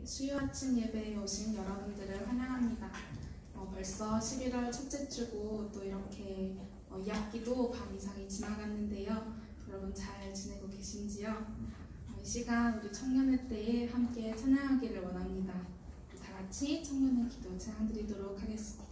수요 아침 예배에 오신 여러분들을 환영합니다. 벌써 11월 첫째 주고 또 이렇게 2학기도 반 이상이 지나갔는데요. 여러분 잘 지내고 계신지요? 이 시간 우리 청년의 때에 함께 찬양하기를 원합니다. 다 같이 청년의 기도 찬양 드리도록 하겠습니다.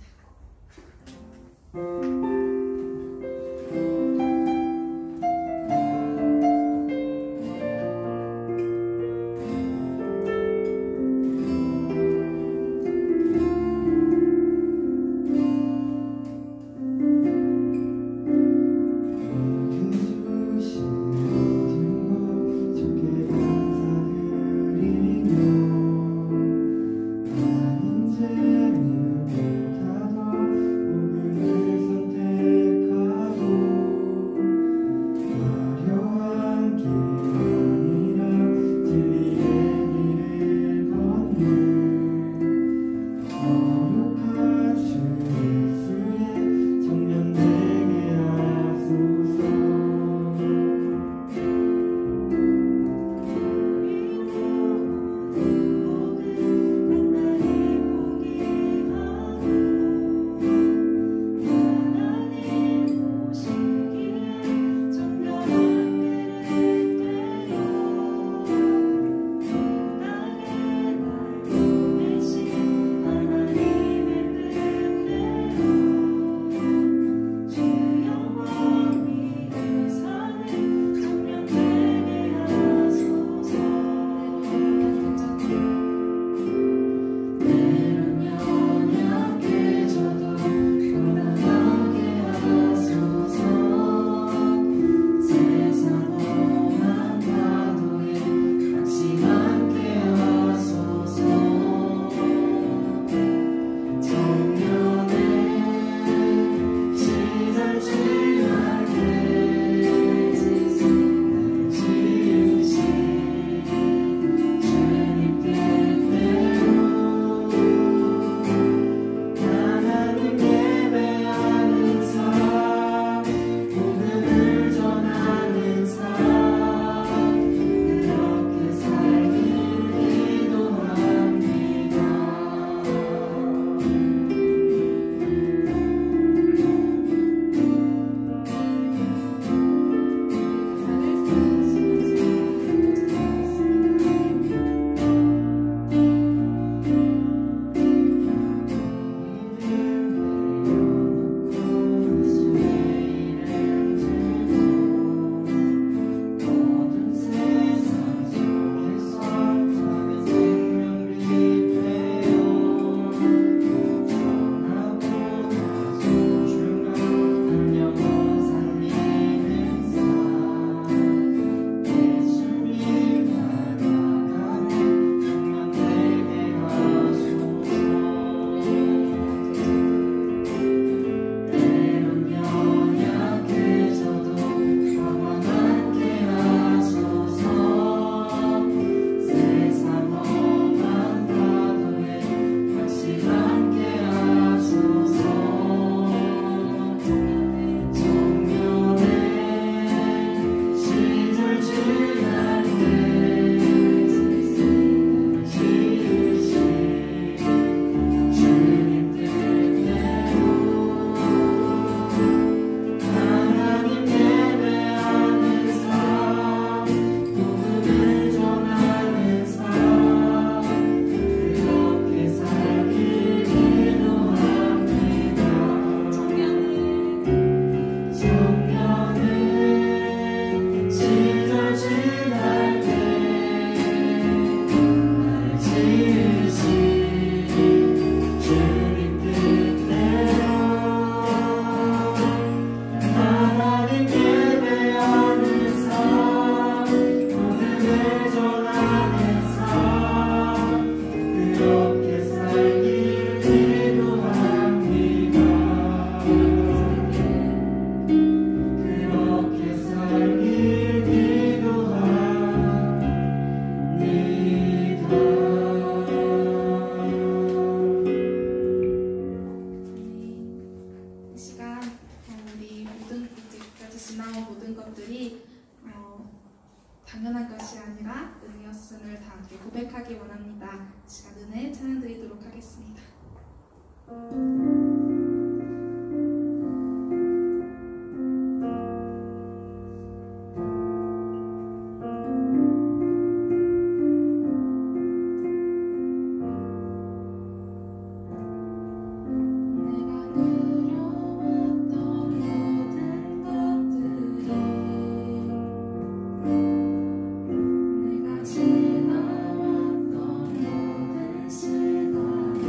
당연한 것이 아니라 은혜였음을 다 함께 고백하기 원합니다. 시간 은혜 찬양 드리도록 하겠습니다. 지나왔던 모든 시간이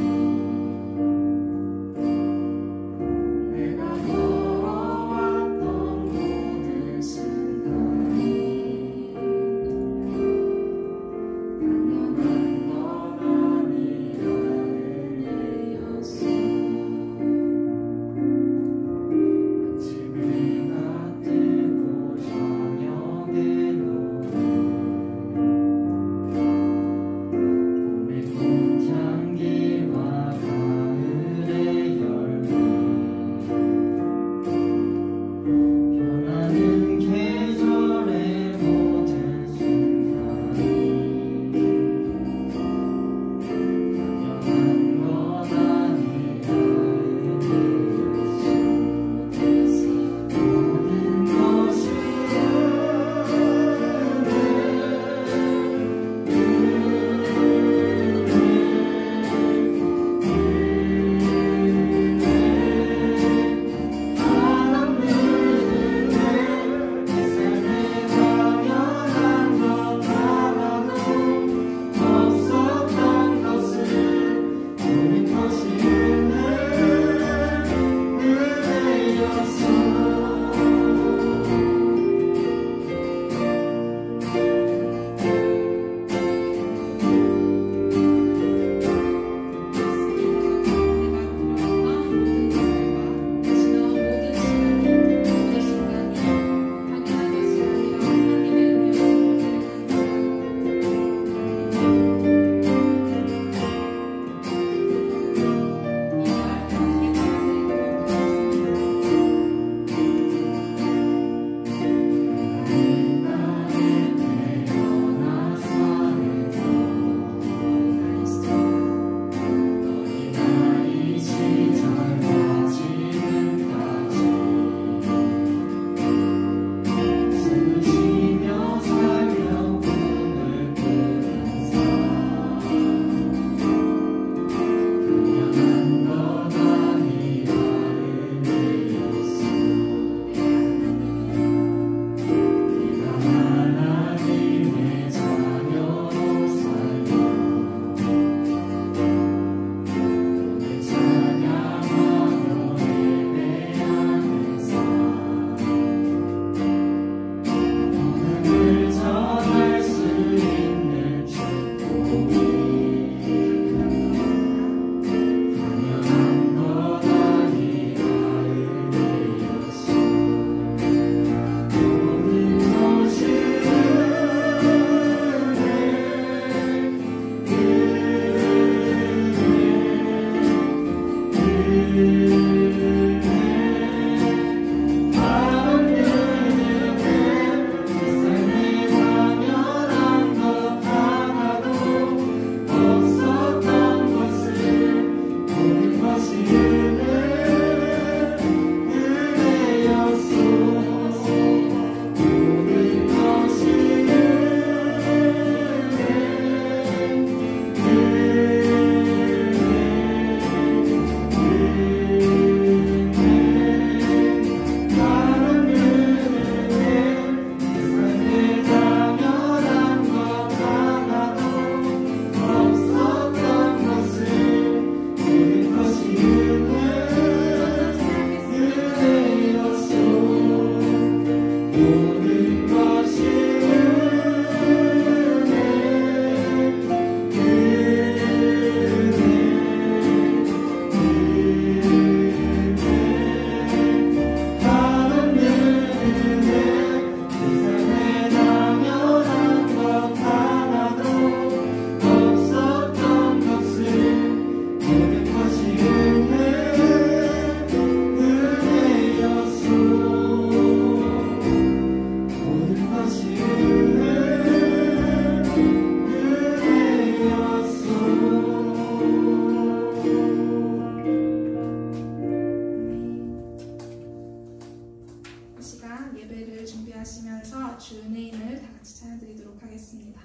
주 은혜인을 다 같이 찬양드리도록 하겠습니다.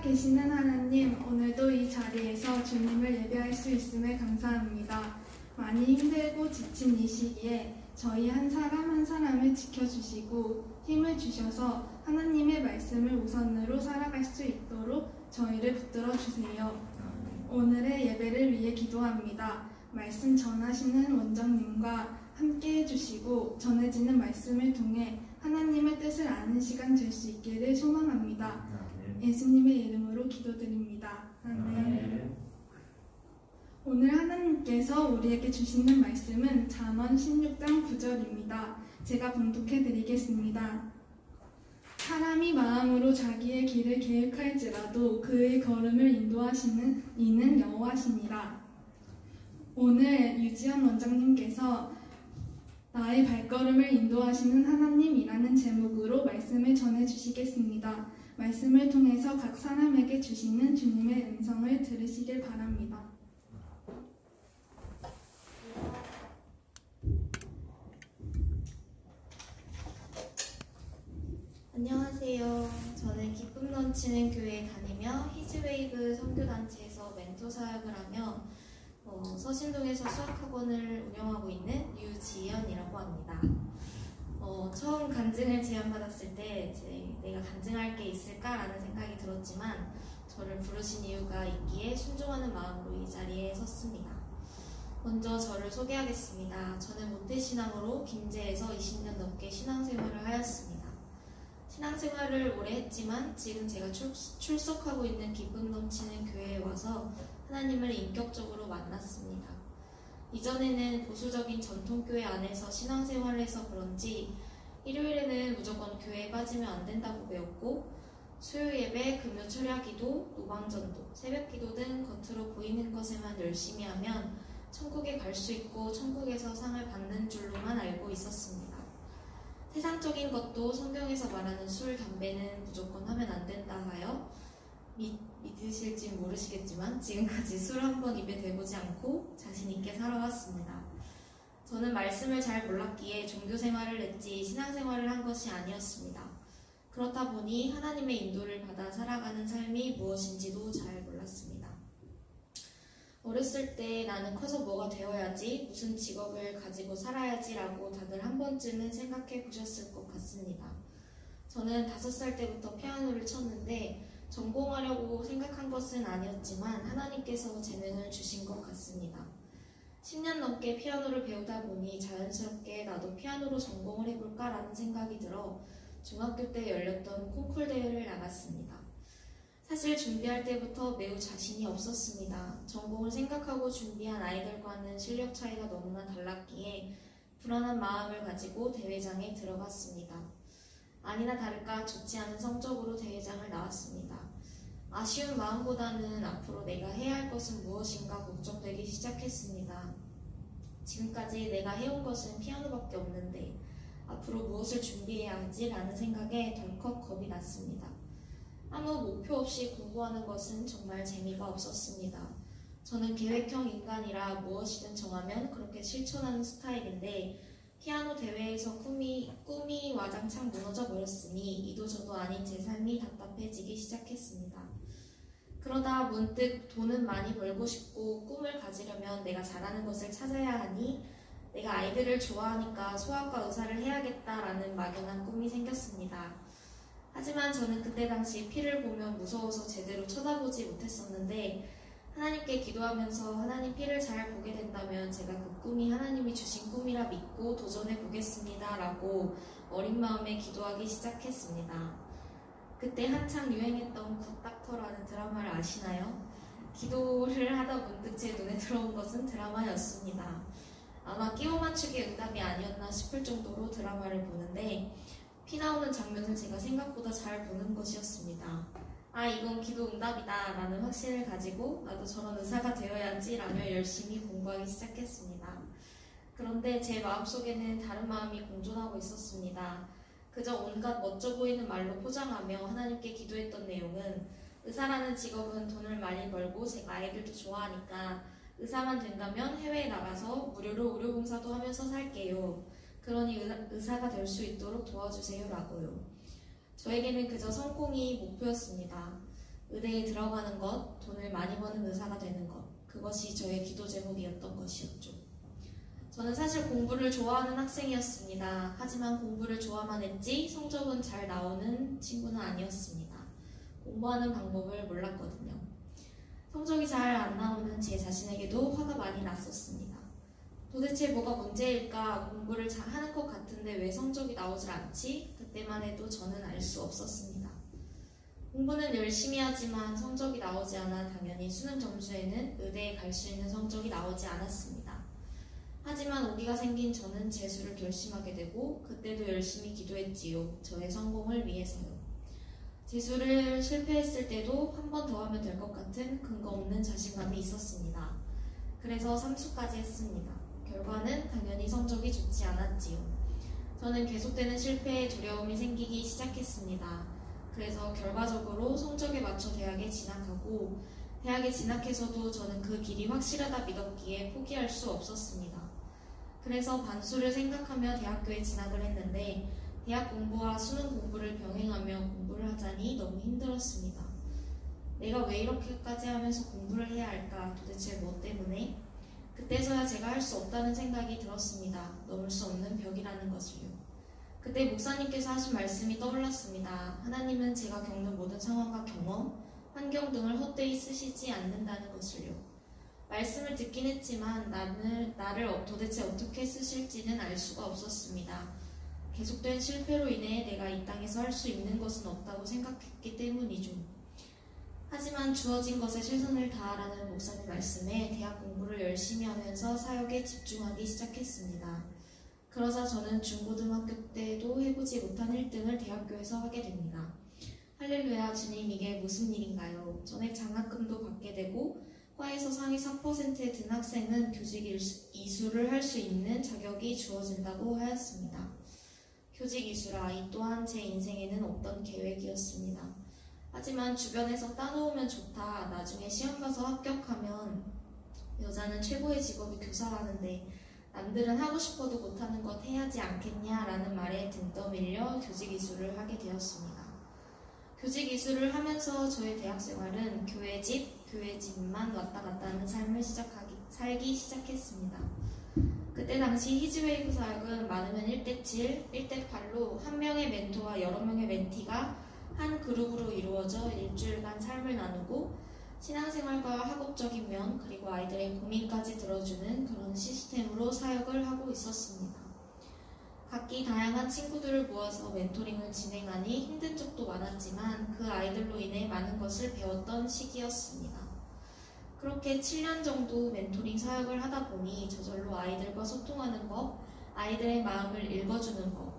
계시는 하나님, 오늘도 이 자리에서 주님을 예배할 수 있음에 감사합니다. 많이 힘들고 지친 이 시기에 저희 한 사람 한 사람을 지켜주시고 힘을 주셔서 하나님의 말씀을 우선으로 살아갈 수 있도록 저희를 붙들어 주세요. 오늘의 예배를 위해 기도합니다. 말씀 전하시는 원장님과 함께 해주시고 전해지는 말씀을 통해 하나님의 뜻을 아는 시간 될 수 있기를 소망합니다. 예수님의 이름으로 기도드립니다. 아멘. 오늘 하나님께서 우리에게 주시는 말씀은 잠언 16장 9절입니다. 제가 봉독해 드리겠습니다. 사람 사람이 마음으로 자기의 길을 계획할지라도 그의 걸음을 인도하시는 이는 여호와시니라. 오늘 유지연 원장님께서 나의 발걸음을 인도하시는 하나님이라는 제목으로 말씀을 전해주시겠습니다. 말씀을 통해서 각 사람에게 주시는 주님의 음성을 들으시길 바랍니다. 안녕하세요. 저는 기쁨 넘치는 교회에 다니며 히즈웨이브 선교단체에서 멘토 사역을 하며 서신동에서 수학학원을 운영하고 있는 유지연이라고 합니다. 처음 간증을 제안받았을 때 내가 간증할 게 있을까라는 생각이 들었지만 저를 부르신 이유가 있기에 순종하는 마음으로 이 자리에 섰습니다. 먼저 저를 소개하겠습니다. 저는 모태신앙으로 김제에서 20년 넘게 신앙생활을 하였습니다. 신앙생활을 오래 했지만 지금 제가 출석하고 있는 기쁨 넘치는 교회에 와서 하나님을 인격적으로 만났습니다. 이전에는 보수적인 전통교회 안에서 신앙생활을 해서 그런지 일요일에는 무조건 교회에 빠지면 안 된다고 배웠고 수요예배, 금요 철야기도, 노방전도, 새벽기도 등 겉으로 보이는 것에만 열심히 하면 천국에 갈 수 있고 천국에서 상을 받는 줄로만 알고 있었습니다. 세상적인 것도 성경에서 말하는 술, 담배는 무조건 하면 안 된다 하여 믿으실지 모르시겠지만 지금까지 술 한 번 입에 대보지 않고 자신 있게 살아왔습니다. 저는 말씀을 잘 몰랐기에 종교 생활을 했지 신앙생활을 한 것이 아니었습니다. 그렇다 보니 하나님의 인도를 받아 살아가는 삶이 무엇인지도 잘 몰랐습니다. 어렸을 때 나는 커서 뭐가 되어야지, 무슨 직업을 가지고 살아야지라고 다들 한 번쯤은 생각해 보셨을 것 같습니다. 저는 5살 때부터 피아노를 쳤는데 전공하려고 생각한 것은 아니었지만 하나님께서 재능을 주신 것 같습니다. 10년 넘게 피아노를 배우다 보니 자연스럽게 나도 피아노로 전공을 해볼까라는 생각이 들어 중학교 때 열렸던 콩쿨 대회를 나갔습니다. 사실 준비할 때부터 매우 자신이 없었습니다. 전공을 생각하고 준비한 아이들과는 실력 차이가 너무나 달랐기에 불안한 마음을 가지고 대회장에 들어갔습니다. 아니나 다를까 좋지 않은 성적으로 대회장을 나왔습니다. 아쉬운 마음보다는 앞으로 내가 해야 할 것은 무엇인가 걱정되기 시작했습니다. 지금까지 내가 해온 것은 피아노밖에 없는데 앞으로 무엇을 준비해야 하지라는 생각에 덜컥 겁이 났습니다. 아무 목표 없이 공부하는 것은 정말 재미가 없었습니다. 저는 계획형 인간이라 무엇이든 정하면 그렇게 실천하는 스타일인데 피아노 대회에서 꿈이 와장창 무너져 버렸으니 이도 저도 아닌 제 삶이 답답해지기 시작했습니다. 그러다 문득 돈은 많이 벌고 싶고 꿈을 가지려면 내가 잘하는 것을 찾아야 하니 내가 아이들을 좋아하니까 소아과 의사를 해야겠다라는 막연한 꿈이 생겼습니다. 하지만 저는 그때 당시 피를 보면 무서워서 제대로 쳐다보지 못했었는데 하나님께 기도하면서 하나님 피를 잘 보게 된다면 제가 그 꿈이 하나님이 주신 꿈이라 믿고 도전해 보겠습니다 라고 어린 마음에 기도하기 시작했습니다. 그때 한창 유행했던 굿닥터라는 드라마를 아시나요? 기도를 하다 문득 제 눈에 들어온 것은 드라마였습니다. 아마 끼워 맞추기 응답이 아니었나 싶을 정도로 드라마를 보는데 피 나오는 장면을 제가 생각보다 잘 보는 것이었습니다. 아, 이건 기도 응답이다 라는 확신을 가지고 나도 저런 의사가 되어야지 라며 열심히 공부하기 시작했습니다. 그런데 제 마음속에는 다른 마음이 공존하고 있었습니다. 그저 온갖 멋져 보이는 말로 포장하며 하나님께 기도했던 내용은 의사라는 직업은 돈을 많이 벌고 제가 아이들도 좋아하니까 의사만 된다면 해외에 나가서 무료로 의료봉사도 하면서 살게요. 그러니 의사가 될 수 있도록 도와주세요 라고요. 저에게는 그저 성공이 목표였습니다. 의대에 들어가는 것, 돈을 많이 버는 의사가 되는 것, 그것이 저의 기도 제목이었던 것이었죠. 저는 사실 공부를 좋아하는 학생이었습니다. 하지만 공부를 좋아만 했지 성적은 잘 나오는 친구는 아니었습니다. 공부하는 방법을 몰랐거든요. 성적이 잘 안 나오는 제 자신에게도 화가 많이 났었습니다. 도대체 뭐가 문제일까? 공부를 잘 하는 것 같은데 왜 성적이 나오질 않지? 그때만 해도 저는 알 수 없었습니다. 공부는 열심히 하지만 성적이 나오지 않아 당연히 수능 점수에는 의대에 갈 수 있는 성적이 나오지 않았습니다. 하지만 오기가 생긴 저는 재수를 결심하게 되고 그때도 열심히 기도했지요. 저의 성공을 위해서요. 재수를 실패했을 때도 한 번 더 하면 될 것 같은 근거 없는 자신감이 있었습니다. 그래서 삼수까지 했습니다. 결과는 당연히 성적이 좋지 않았지요. 저는 계속되는 실패에 두려움이 생기기 시작했습니다. 그래서 결과적으로 성적에 맞춰 대학에 진학하고 대학에 진학해서도 저는 그 길이 확실하다 믿었기에 포기할 수 없었습니다. 그래서 반수를 생각하며 대학교에 진학을 했는데 대학 공부와 수능 공부를 병행하며 공부를 하자니 너무 힘들었습니다. 내가 왜 이렇게까지 하면서 공부를 해야 할까? 도대체 뭐 때문에? 그때서야 제가 할 수 없다는 생각이 들었습니다. 넘을 수 없는 벽이라는 것을요. 그때 목사님께서 하신 말씀이 떠올랐습니다. 하나님은 제가 겪는 모든 상황과 경험, 환경 등을 헛되이 쓰시지 않는다는 것을요. 말씀을 듣긴 했지만 나를 도대체 어떻게 쓰실지는 알 수가 없었습니다. 계속된 실패로 인해 내가 이 땅에서 할 수 있는 것은 없다고 생각했기 때문이죠. 하지만 주어진 것에 최선을 다하라는 목사님 말씀에 대학 공부를 열심히 하면서 사역에 집중하기 시작했습니다. 그러자 저는 중고등학교 때도 해보지 못한 1등을 대학교에서 하게 됩니다. 할렐루야, 주님, 이게 무슨 일인가요? 전액 장학금도 받게 되고 과에서 상위 3%에 든 학생은 교직 이수를 할 수 있는 자격이 주어진다고 하였습니다. 교직 이수라, 이 또한 제 인생에는 없던 계획이었습니다. 하지만 주변에서 따놓으면 좋다, 나중에 시험 가서 합격하면 여자는 최고의 직업이 교사라는데 남들은 하고 싶어도 못하는 것 해야지 않겠냐라는 말에 등 떠밀려 교직 이수를 하게 되었습니다. 교직 이수를 하면서 저의 대학 생활은 교회 집만 왔다 갔다 하는 삶을 살기 시작했습니다. 그때 당시 히즈웨이브 사역은 많으면 1대7, 1대8로 한 명의 멘토와 여러 명의 멘티가 한 그룹으로 이루어져 일주일간 삶을 나누고 신앙생활과 학업적인 면 그리고 아이들의 고민까지 들어주는 그런 시스템으로 사역을 하고 있었습니다. 각기 다양한 친구들을 모아서 멘토링을 진행하니 힘든 적도 많았지만 그 아이들로 인해 많은 것을 배웠던 시기였습니다. 그렇게 7년 정도 멘토링 사역을 하다 보니 저절로 아이들과 소통하는 법, 아이들의 마음을 읽어주는 법,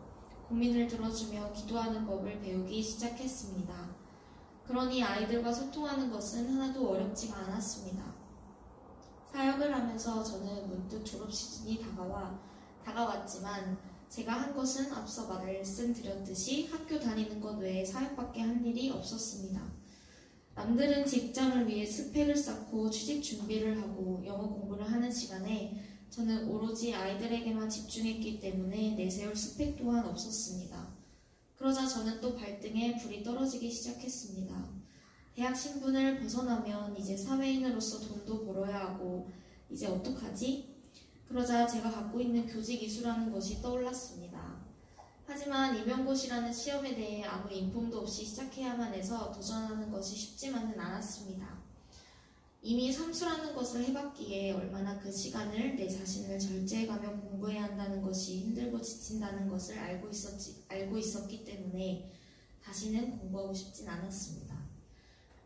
고민을 들어주며 기도하는 법을 배우기 시작했습니다. 그러니 아이들과 소통하는 것은 하나도 어렵지가 않았습니다. 사역을 하면서 저는 문득 졸업 시즌이 다가왔지만 제가 한 것은 앞서 말씀드렸듯이 학교 다니는 것 외에 사역밖에 한 일이 없었습니다. 남들은 직장을 위해 스펙을 쌓고 취직 준비를 하고 영어 공부를 하는 시간에 저는 오로지 아이들에게만 집중했기 때문에 내세울 스펙 또한 없었습니다. 그러자 저는 또 발등에 불이 떨어지기 시작했습니다. 대학 신분을 벗어나면 이제 사회인으로서 돈도 벌어야 하고 이제 어떡하지? 그러자 제가 갖고 있는 교직 이수라는 것이 떠올랐습니다. 하지만 임용고시라는 시험에 대해 아무 인폼도 없이 시작해야만 해서 도전하는 것이 쉽지만은 않았습니다. 이미 삼수라는 것을 해봤기에 얼마나 그 시간을 내 자신을 절제해가며 공부해야 한다는 것이 힘들고 지친다는 것을 알고 있었기 때문에 다시는 공부하고 싶진 않았습니다.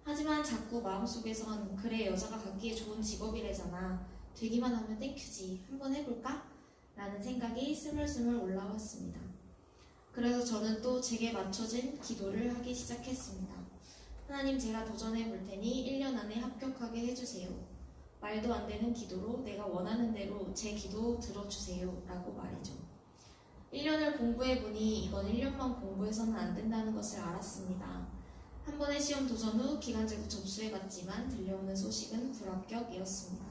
하지만 자꾸 마음속에선 그래, 여자가 갖기에 좋은 직업이래잖아, 되기만 하면 땡큐지, 한번 해볼까? 라는 생각이 스물스물 올라왔습니다. 그래서 저는 또 제게 맞춰진 기도를 하기 시작했습니다. 하나님, 제가 도전해 볼 테니 1년 안에 합격하게 해주세요. 말도 안 되는 기도로 내가 원하는 대로 제 기도 들어주세요 라고 말이죠. 1년을 공부해 보니 이건 1년만 공부해서는 안 된다는 것을 알았습니다. 한 번의 시험 도전 후 기간제도 접수해 봤지만 들려오는 소식은 불합격이었습니다.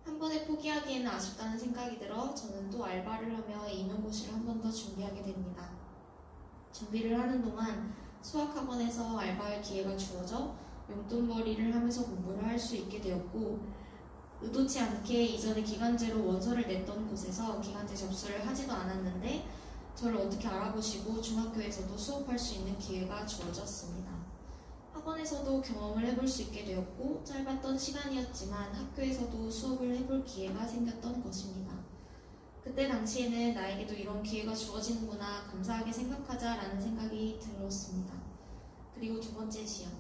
한 번에 포기하기에는 아쉽다는 생각이 들어 저는 또 알바를 하며 임용고시를 한 번 더 준비하게 됩니다. 준비를 하는 동안 수학학원에서 알바할 기회가 주어져 용돈벌이를 하면서 공부를 할 수 있게 되었고, 의도치 않게 이전에 기간제로 원서를 냈던 곳에서 기간제 접수를 하지도 않았는데 저를 어떻게 알아보시고 중학교에서도 수업할 수 있는 기회가 주어졌습니다. 학원에서도 경험을 해볼 수 있게 되었고 짧았던 시간이었지만 학교에서도 수업을 해볼 기회가 생겼던 것입니다. 그때 당시에는 나에게도 이런 기회가 주어지는구나, 감사하게 생각하자라는 생각이 들었습니다. 그리고 두 번째 시험,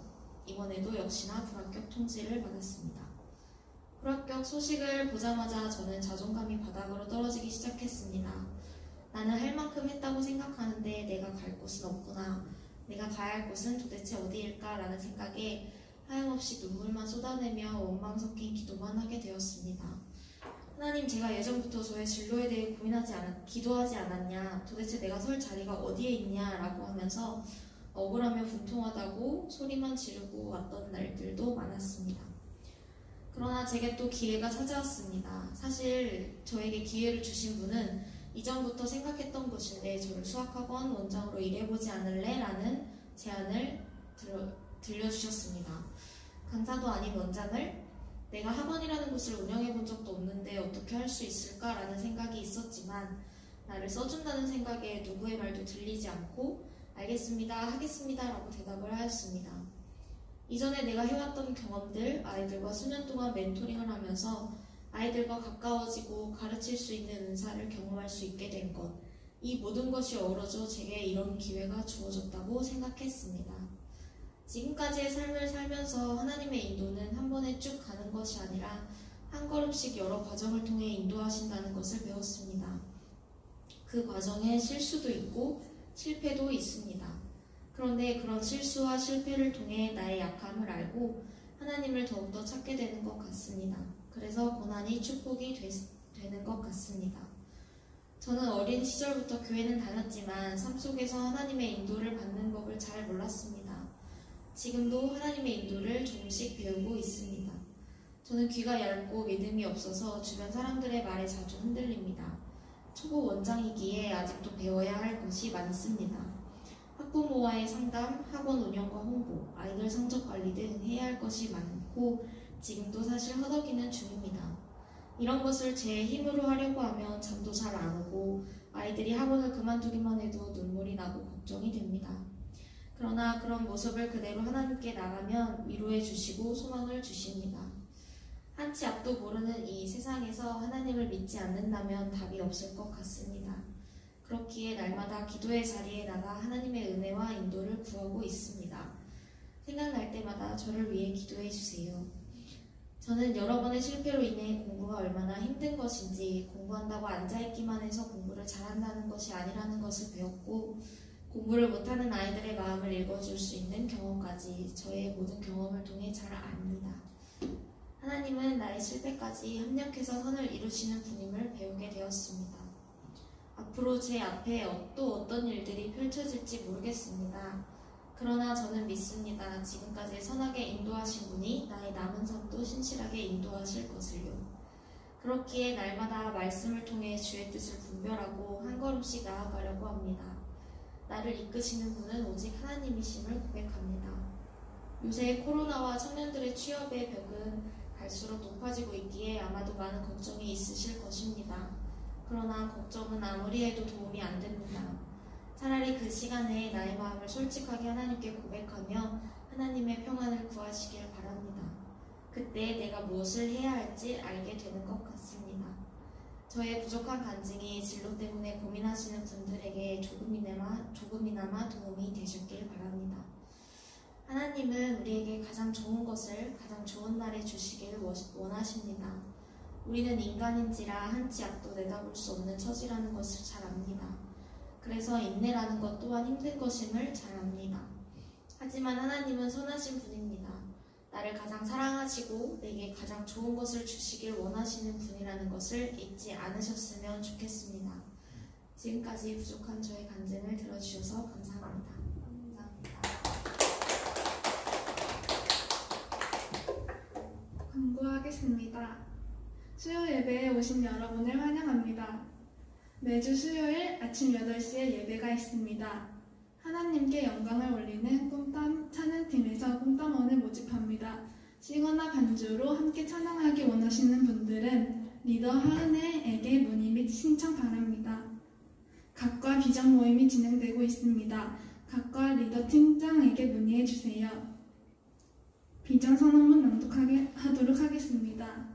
이번에도 역시나 불합격 통지를 받았습니다. 불합격 소식을 보자마자 저는 자존감이 바닥으로 떨어지기 시작했습니다. 나는 할 만큼 했다고 생각하는데 내가 갈 곳은 없구나. 내가 가야 할 곳은 도대체 어디일까라는 생각에 하염없이 눈물만 쏟아내며 원망 섞인 기도만 하게 되었습니다. 하나님, 제가 예전부터 저의 진로에 대해 기도하지 않았냐, 도대체 내가 설 자리가 어디에 있냐라고 하면서 억울하며 분통하다고 소리만 지르고 왔던 날들도 많았습니다. 그러나 제게 또 기회가 찾아왔습니다. 사실 저에게 기회를 주신 분은 이전부터 생각했던 것인데 저를 수학학원 원장으로 일해보지 않을래? 라는 제안을 들려주셨습니다. 강사도 아닌 원장을 내가 학원이라는 곳을 운영해본 적도 없는데 어떻게 할 수 있을까라는 생각이 있었지만 나를 써준다는 생각에 누구의 말도 들리지 않고 알겠습니다, 하겠습니다 라고 대답을 하였습니다. 이전에 내가 해왔던 경험들, 아이들과 수년 동안 멘토링을 하면서 아이들과 가까워지고 가르칠 수 있는 은사를 경험할 수 있게 된 것, 이 모든 것이 어우러져 제게 이런 기회가 주어졌다고 생각했습니다. 지금까지의 삶을 살면서 하나님의 인도는 한 번에 쭉 가는 것이 아니라 한 걸음씩 여러 과정을 통해 인도하신다는 것을 배웠습니다. 그 과정에 실수도 있고 실패도 있습니다. 그런데 그런 실수와 실패를 통해 나의 약함을 알고 하나님을 더욱더 찾게 되는 것 같습니다. 그래서 고난이 축복이 되는 것 같습니다. 저는 어린 시절부터 교회는 다녔지만 삶 속에서 하나님의 인도를 받는 법을 잘 몰랐습니다. 지금도 하나님의 인도를 조금씩 배우고 있습니다. 저는 귀가 얇고 믿음이 없어서 주변 사람들의 말에 자주 흔들립니다. 초보 원장이기에 아직도 배워야 할 것이 많습니다. 학부모와의 상담, 학원 운영과 홍보, 아이들 성적 관리 등 해야 할 것이 많고 지금도 사실 허덕이는 중입니다. 이런 것을 제 힘으로 하려고 하면 잠도 잘 안 오고 아이들이 학원을 그만두기만 해도 눈물이 나고 걱정이 됩니다. 그러나 그런 모습을 그대로 하나님께 나가면 위로해 주시고 소망을 주십니다. 한치 앞도 모르는 이 세상에서 하나님을 믿지 않는다면 답이 없을 것 같습니다. 그렇기에 날마다 기도의 자리에 나가 하나님의 은혜와 인도를 구하고 있습니다. 생각날 때마다 저를 위해 기도해 주세요. 저는 여러 번의 실패로 인해 공부가 얼마나 힘든 것인지, 공부한다고 앉아있기만 해서 공부를 잘한다는 것이 아니라는 것을 배웠고, 공부를 못하는 아이들의 마음을 읽어줄 수 있는 경험까지 저의 모든 경험을 통해 잘 압니다. 하나님은 나의 실패까지 협력해서 선을 이루시는 분임을 배우게 되었습니다. 앞으로 제 앞에 또 어떤 일들이 펼쳐질지 모르겠습니다. 그러나 저는 믿습니다. 지금까지 선하게 인도하신 분이 나의 남은 삶도 신실하게 인도하실 것을요. 그렇기에 날마다 말씀을 통해 주의 뜻을 분별하고 한 걸음씩 나아가려고 합니다. 나를 이끄시는 분은 오직 하나님이심을 고백합니다. 요새 코로나와 청년들의 취업의 벽은 갈수록 높아지고 있기에 아마도 많은 걱정이 있으실 것입니다. 그러나 걱정은 아무리 해도 도움이 안 됩니다. 차라리 그 시간에 나의 마음을 솔직하게 하나님께 고백하며 하나님의 평안을 구하시길 바랍니다. 그때 내가 무엇을 해야 할지 알게 되는 것 같습니다. 저의 부족한 간증이 진로 때문에 고민하시는 분들에게 조금이나마 도움이 되셨길 바랍니다. 하나님은 우리에게 가장 좋은 것을 가장 좋은 날에 주시길 원하십니다. 우리는 인간인지라 한치 앞도 내다볼 수 없는 처지라는 것을 잘 압니다. 그래서 인내라는 것 또한 힘든 것임을 잘 압니다. 하지만 하나님은 선하신 분입니다. 나를 가장 사랑하시고 내게 가장 좋은 것을 주시길 원하시는 분이라는 것을 잊지 않으셨으면 좋겠습니다. 지금까지 부족한 저의 간증을 들어주셔서 감사합니다. 광고하겠습니다. 수요 예배에 오신 여러분을 환영합니다. 매주 수요일 아침 8시에 예배가 있습니다. 하나님께 영광을 올리는 꿈땀 찬양팀에서 꿈땀원을 모집합니다. 시거나 반주로 함께 찬양하기 원하시는 분들은 리더 하은혜에게 문의 및 신청 바랍니다. 각과 비전 모임이 진행되고 있습니다. 각과 리더 팀장에게 문의해 주세요. 비전 선언문 낭독하도록 하겠습니다.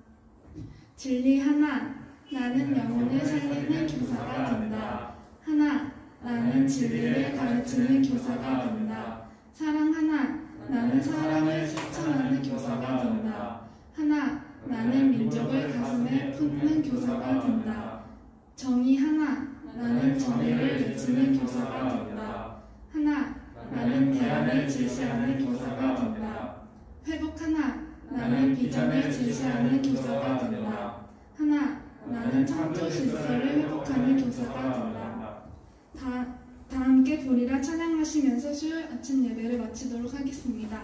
진리 하나, 나는 영혼을 살리는 교사가 된다. 하나, 나는 진리를 가르치는 교사가 된다. 사랑 하나, 나는 사랑을 실천하는 교사가 된다. 하나, 나는 민족을 가슴에 품는 교사가 된다. 정의 하나, 나는 정의를 외치는 교사가 된다. 하나, 나는 비전을 제시하는 교사가 된다. 회복 하나, 나는 비전을 제시하는 교사가 된다. 하나, 나는 창조 질서를 회복하는 교사가 된다. 다 함께 보리라 찬양하시면서 수요일 아침 예배를 마치도록 하겠습니다.